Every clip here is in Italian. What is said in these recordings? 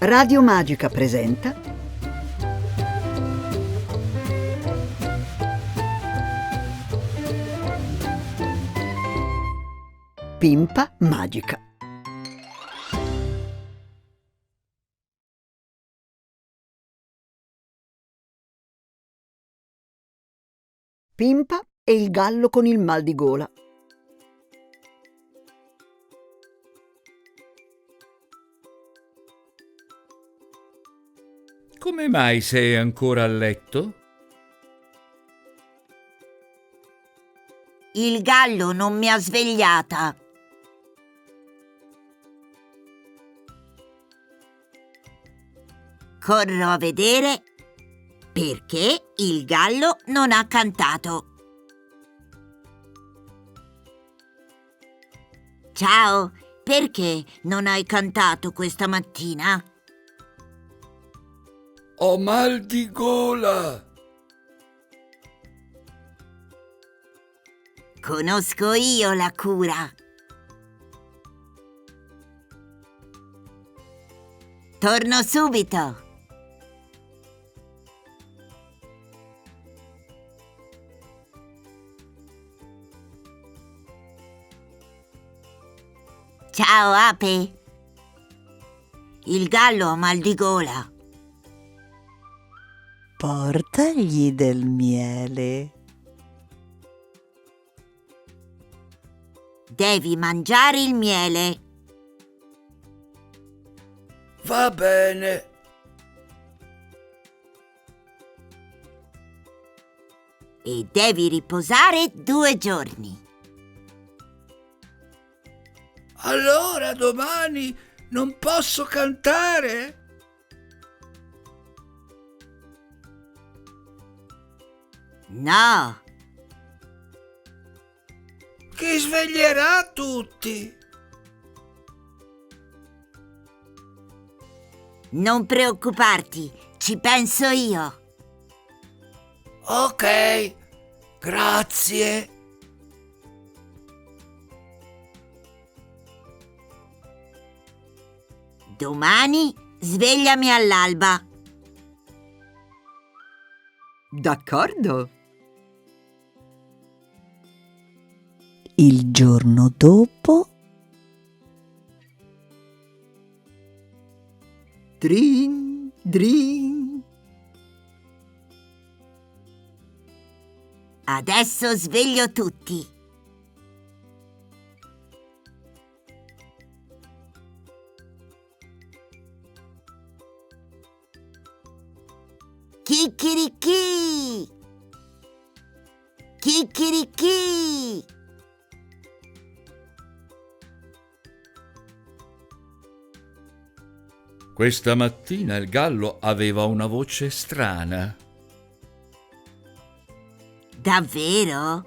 Radio Magica presenta Pimpa Magica. Pimpa e il gallo con il mal di gola. Come mai sei ancora a letto? Il gallo non mi ha svegliata. Corro a vedere perché il gallo non ha cantato. Ciao, perché non hai cantato questa mattina? Ho mal di gola. Conosco io la cura. Torno subito. Ciao, Ape. Il gallo ha mal di gola. Portagli del miele. Devi mangiare il miele. Va bene. E devi riposare 2 giorni. Allora domani non posso cantare? No, Chi sveglierà tutti? non preoccuparti, ci penso io. Ok, grazie. Domani svegliami all'alba. D'accordo? Il giorno dopo Drin, drin. Adesso sveglio tutti. Chicchirichì! Chicchirichì! Questa mattina il gallo aveva una voce strana. Davvero?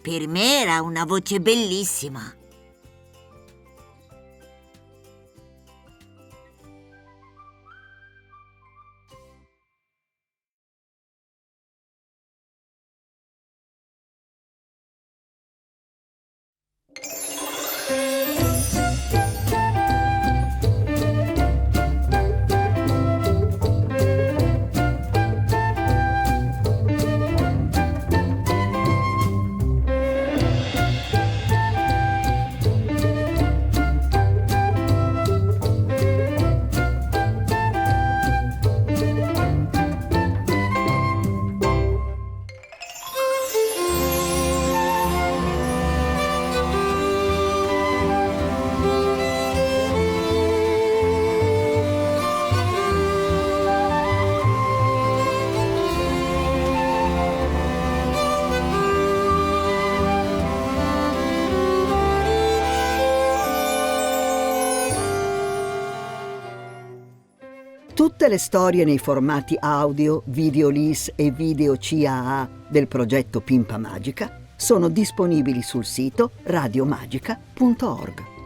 Per me era una voce bellissima. Tutte le storie nei formati audio, video LIS e video CAA del progetto Pimpa Magica sono disponibili sul sito radiomagica.org.